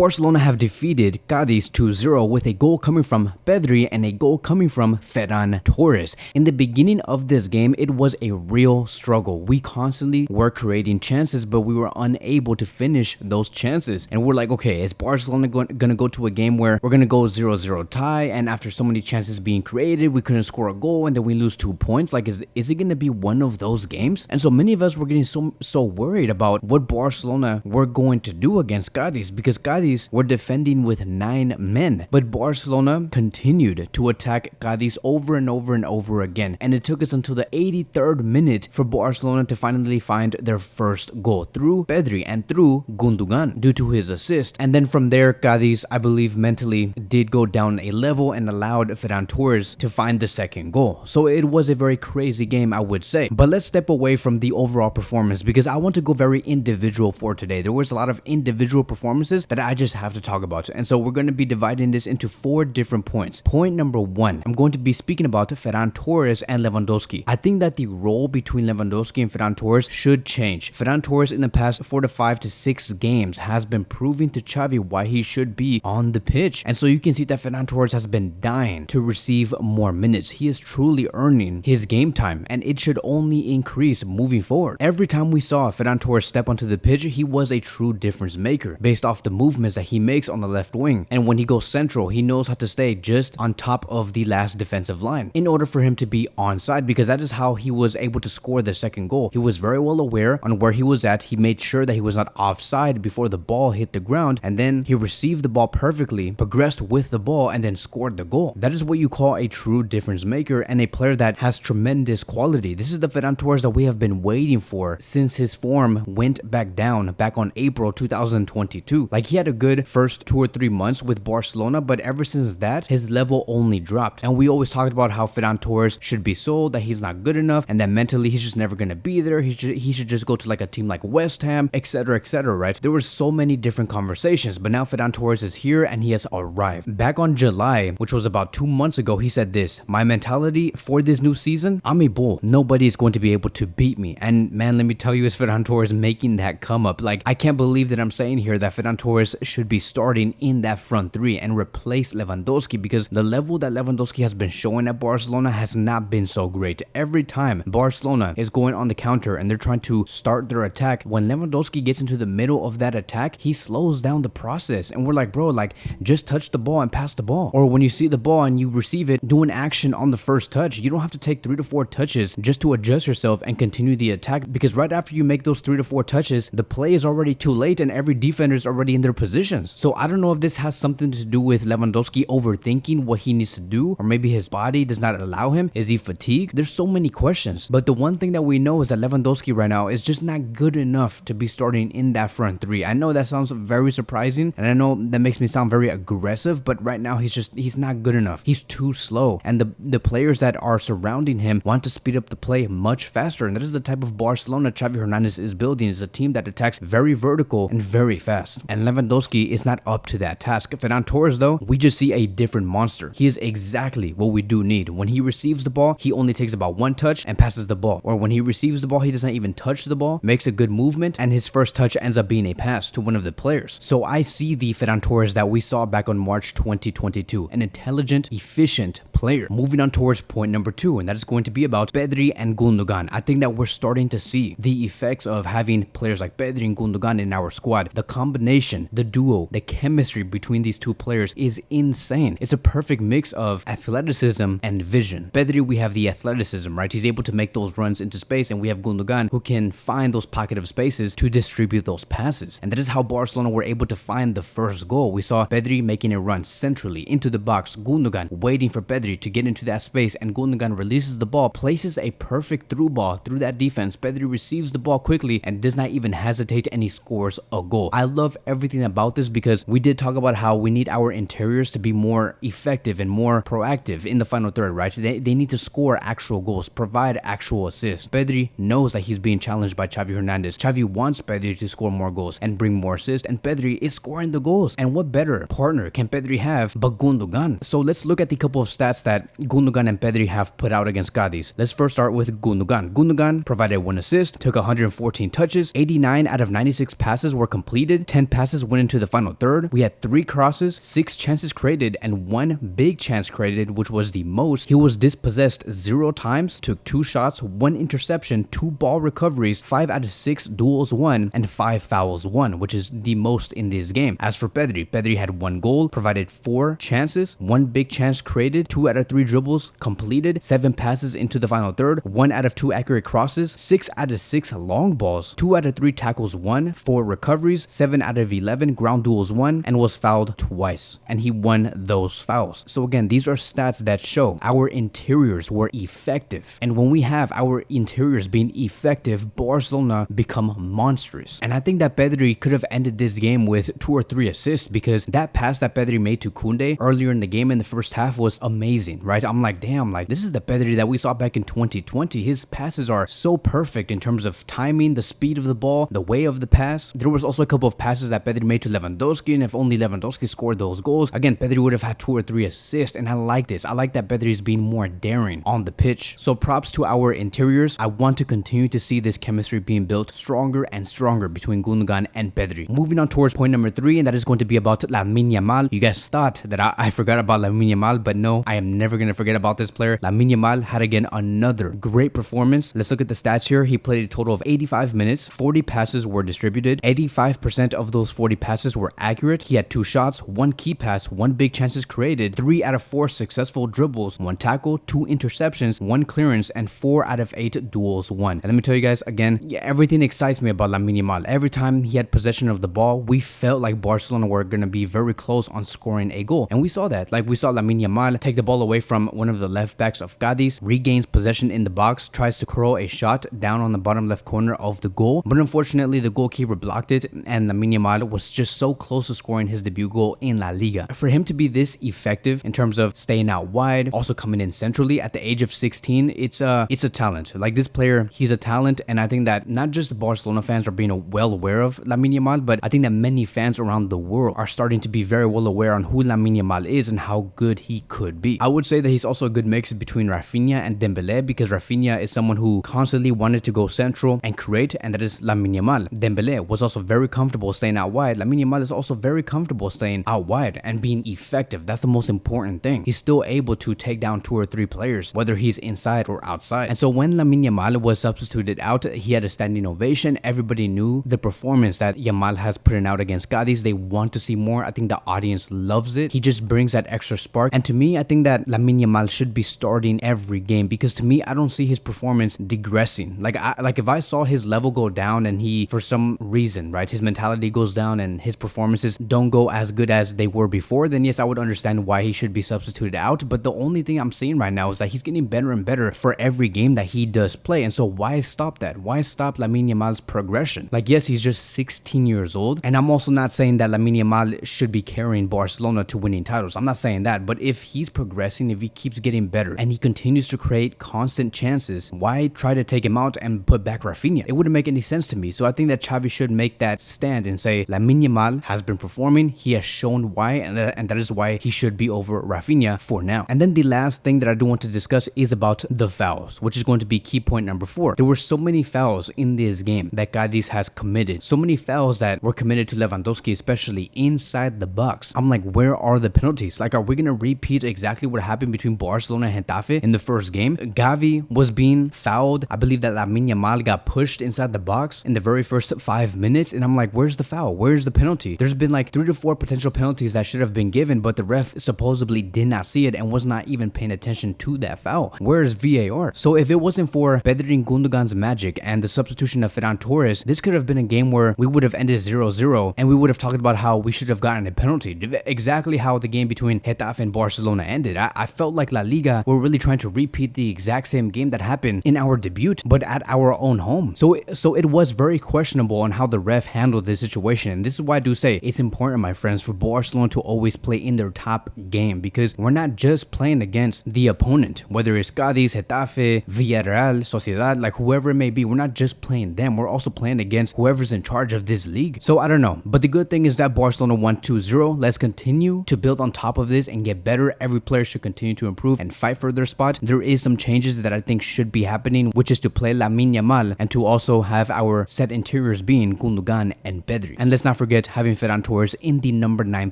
Barcelona have defeated Cadiz 2-0 with a goal coming from Pedri and a goal coming from Ferran Torres. In the beginning of this game, it was a real struggle. We constantly were creating chances, but we were unable to finish those chances. And we're like, okay, is Barcelona gonna go to a game where we're gonna go 0-0 tie, and after so many chances being created, we couldn't score a goal and then we lose 2 points? Like, is it gonna be one of those games? And so many of us were getting so worried about what Barcelona were going to do against Cadiz, because Cadiz were defending with 9 men, but Barcelona continued to attack Cadiz over and over and over again, and it took us until the 83rd minute for Barcelona to finally find their first goal through Pedri and through Gundogan due to his assist. And then from there, Cadiz, I believe, mentally did go down a level and allowed Ferran Torres to find the second goal. So it was a very crazy game, I would say. But let's step away from the overall performance, because I want to go very individual for today. There was a lot of individual performances that I just have to talk about, and so we're going to be dividing this into 4 different points. Point number 1, I'm going to be speaking about Ferran Torres and Lewandowski. I think that the role between Lewandowski and Ferran Torres should change. Ferran Torres in the past 4 to 5 to 6 games has been proving to Xavi why he should be on the pitch, and so you can see that Ferran Torres has been dying to receive more minutes. He is truly earning his game time, and it should only increase moving forward. Every time we saw Ferran Torres step onto the pitch, he was a true difference maker based off the movements that he makes on the left wing, and when he goes central, he knows how to stay just on top of the last defensive line in order for him to be onside, because that is how he was able to score the second goal. He was very well aware on where he was at. He made sure that he was not offside before the ball hit the ground, and then he received the ball perfectly, progressed with the ball, and then scored the goal. That is what you call a true difference maker and a player that has tremendous quality. This is the Ferran Torres that we have been waiting for since his form went back down back on April 2022. Like, he had a good first 2 or 3 months with Barcelona, but ever since that, his level only dropped. And we always talked about how Ferran Torres should be sold, that he's not good enough, and that mentally he's just never going to be there. He should just go to like a team like West Ham, etc., right? There were so many different conversations, but now Ferran Torres is here and he has arrived. Back on July, which was about 2 months ago, he said this: my mentality for this new season, I'm a bull. Nobody is going to be able to beat me. And man, let me tell you, it's Ferran Torres making that come up. Like, I can't believe that I'm saying here that Ferran Torres should be starting in that front 3 and replace Lewandowski, because the level that Lewandowski has been showing at Barcelona has not been so great. Every time Barcelona is going on the counter and they're trying to start their attack, when Lewandowski gets into the middle of that attack, he slows down the process, and we're like, bro, like, just touch the ball and pass the ball. Or when you see the ball and you receive it, do an action on the first touch. You don't have to take 3 to 4 touches just to adjust yourself and continue the attack, because right after you make those 3 to 4 touches, the play is already too late and every defender is already in their positions. So I don't know if this has something to do with Lewandowski overthinking what he needs to do, or maybe his body does not allow him. Is he fatigued? There's so many questions, but the one thing that we know is that Lewandowski right now is just not good enough to be starting in that front 3. I know that sounds very surprising, and I know that makes me sound very aggressive, but right now he's not good enough. He's too slow, and the players that are surrounding him want to speed up the play much faster, and that is the type of Barcelona Xavi Hernandez is building. Is a team that attacks very vertical and very fast, and Lewandowski is not up to that task. Ferran Torres, though, we just see a different monster. He is exactly what we do need. When he receives the ball, he only takes about 1 touch and passes the ball, or when he receives the ball, he does not even touch the ball, makes a good movement, and his first touch ends up being a pass to one of the players. So I see the Ferran Torres that we saw back on March 2022, an intelligent, efficient player. Moving on towards point number 2, and that is going to be about Pedri and Gundogan. I think that we're starting to see the effects of having players like Pedri and Gundogan in our squad. The combination, the duo, the chemistry between these 2 players is insane. It's a perfect mix of athleticism and vision. Pedri, we have the athleticism, right? He's able to make those runs into space, and we have Gundogan who can find those pocket of spaces to distribute those passes. And that is how Barcelona were able to find the first goal. We saw Pedri making a run centrally into the box, Gundogan waiting for Pedri to get into that space, and Gundogan releases the ball, places a perfect through ball through that defense. Pedri receives the ball quickly and does not even hesitate, and he scores a goal. I love everything about this, because we did talk about how we need our interiors to be more effective and more proactive in the final third, right? They need to score actual goals, provide actual assists. Pedri knows that he's being challenged by Xavi Hernandez. Xavi wants Pedri to score more goals and bring more assists, and Pedri is scoring the goals. And what better partner can Pedri have but Gundogan? So let's look at the couple of stats that Gundogan and Pedri have put out against Cadiz. Let's first start with Gundogan. Gundogan provided 1 assist, took 114 touches, 89 out of 96 passes were completed, 10 passes went into the final third. We had 3 crosses, 6 chances created, and 1 big chance created, which was the most. He was dispossessed 0 times, took 2 shots, 1 interception, 2 ball recoveries, 5 out of 6 duels won, and 5 fouls won, which is the most in this game. As for Pedri, Pedri had 1 goal, provided 4 chances, 1 big chance created, 2 out of 3 dribbles completed, 7 passes into the final third, 1 out of 2 accurate crosses, 6 out of 6 long balls, 2 out of 3 tackles won, 4 recoveries, 7 out of 11 ground duels won, and was fouled twice. And he won those fouls. So again, these are stats that show our interiors were effective. And when we have our interiors being effective, Barcelona become monstrous. And I think that Pedri could have ended this game with 2 or 3 assists, because that pass that Pedri made to Koundé earlier in the game in the first half was amazing, right? I'm like, damn, like this is the Pedri that we saw back in 2020. His passes are so perfect in terms of timing, the speed of the ball, the way of the pass. There was also a couple of passes that Pedri made to Lewandowski, and if only Lewandowski scored those goals, again, Pedri would have had 2 or 3 assists. And I like this. I like that Pedri is being more daring on the pitch. So props to our interiors. I want to continue to see this chemistry being built stronger and stronger between Gundogan and Pedri. Moving on towards point number 3, and that is going to be about Lamine Yamal. You guys thought that I forgot about Lamine Yamal, but no, I am never going to forget about this player. Lamine Yamal had again another great performance. Let's look at the stats here. He played a total of 85 minutes, 40 passes were distributed, 85% of those 40 passes were accurate. He had 2 shots, 1 key pass, 1 big chances created, 3 out of 4 successful dribbles, 1 tackle, 2 interceptions, 1 clearance, and 4 out of 8 duels won. And let me tell you guys again, yeah, everything excites me about Lamine Yamal. Every time he had possession of the ball, we felt like Barcelona were going to be very close on scoring a goal. And we saw that. Like we saw Lamine Yamal take the ball away from one of the left backs of Cadiz, regains possession in the box, tries to curl a shot down on the bottom left corner of the goal. But unfortunately, the goalkeeper blocked it, and Lamine Yamal was just so close to scoring his debut goal in La Liga. For him to be this effective in terms of staying out wide, also coming in centrally at the age of 16, it's a talent. Like this player, he's a talent, and I think that not just Barcelona fans are being well aware of Lamine Yamal, but I think that many fans around the world are starting to be very well aware on who Lamine Yamal is and how good he could be. I would say that he's also a good mix between Rafinha and Dembele, because Rafinha is someone who constantly wanted to go central and create, and that is Lamine Yamal. Dembele was also very comfortable staying out wide. Lamine Yamal is also very comfortable staying out wide and being effective. That's the most important thing. He's still able to take down 2 or 3 players, whether he's inside or outside. And so when Lamine Yamal was substituted out, he had a standing ovation. Everybody knew the performance that Yamal has put out against Cadiz. They want to see more. I think the audience loves it. He just brings that extra spark. And to me, I think that Lamine Yamal should be starting every game, because to me, I don't see his performance digressing. Like if I saw his level go down and he, for some reason, right, his mentality goes down and his performances don't go as good as they were before, then yes, I would understand why he should be substituted out. But the only thing I'm seeing right now is that he's getting better and better for every game that he does play. And so why stop that? Why stop Lamine Yamal's progression? Like, yes, he's just 16 years old. And I'm also not saying that Lamine Yamal should be carrying Barcelona to winning titles. I'm not saying that. But if he's progressing, if he keeps getting better and he continues to create constant chances, why try to take him out and put back Rafinha? It wouldn't make any sense to me. So I think that Xavi should make that stand and say Lamine Yamal has been performing. He has shown why, and that is why he should be over Rafinha for now. And then the last thing that I do want to discuss is about the fouls, which is going to be key point number 4. There were so many fouls in this game that Cadiz has committed. So many fouls that were committed to Lewandowski, especially inside the box. I'm like, where are the penalties? Like, are we going to repeat exactly what happened between Barcelona and Getafe in the first game? Gavi was being fouled. I believe that Lamine Yamal got pushed inside the box in the very first 5 minutes. And I'm like, where's the foul? Where's the penalty? There's been like 3 to 4 potential penalties that should have been given, but the ref supposedly did not see it and was not even paying attention to that foul. Where is VAR? So if it wasn't for Pedri and Gundogan's magic and the substitution of Ferran Torres, this could have been a game where we would have ended 0-0 and we would have talked about how we should have gotten a penalty. Exactly how the game between Getafe and Barcelona ended. I felt like La Liga were really trying to repeat the exact same game that happened in our debut, but at our own home. So it was very questionable on how the ref handled this situation. And this is why I do say it's important, my friends, for Barcelona to always play in their top game, because we're not just playing against the opponent, whether it's Cadiz, Getafe, Villarreal, Sociedad, like whoever it may be. We're not just playing them. We're also playing against whoever's in charge of this league. So I don't know. But the good thing is that Barcelona won 2-0. Let's continue to build on top of this and get better. Every player should continue to improve and fight for their spot. There is some changes that I think should be happening, which is to play Lamine Yamal and to also have our set interiors being Gundogan and Pedri. And let's not forget forget having Ferran Torres in the number 9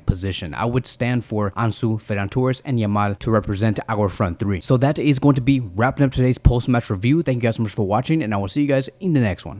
position. I would stand for Ansu, Ferran Torres, and Yamal to represent our front three. So that is going to be wrapping up today's post-match review. Thank you guys so much for watching, and I will see you guys in the next one.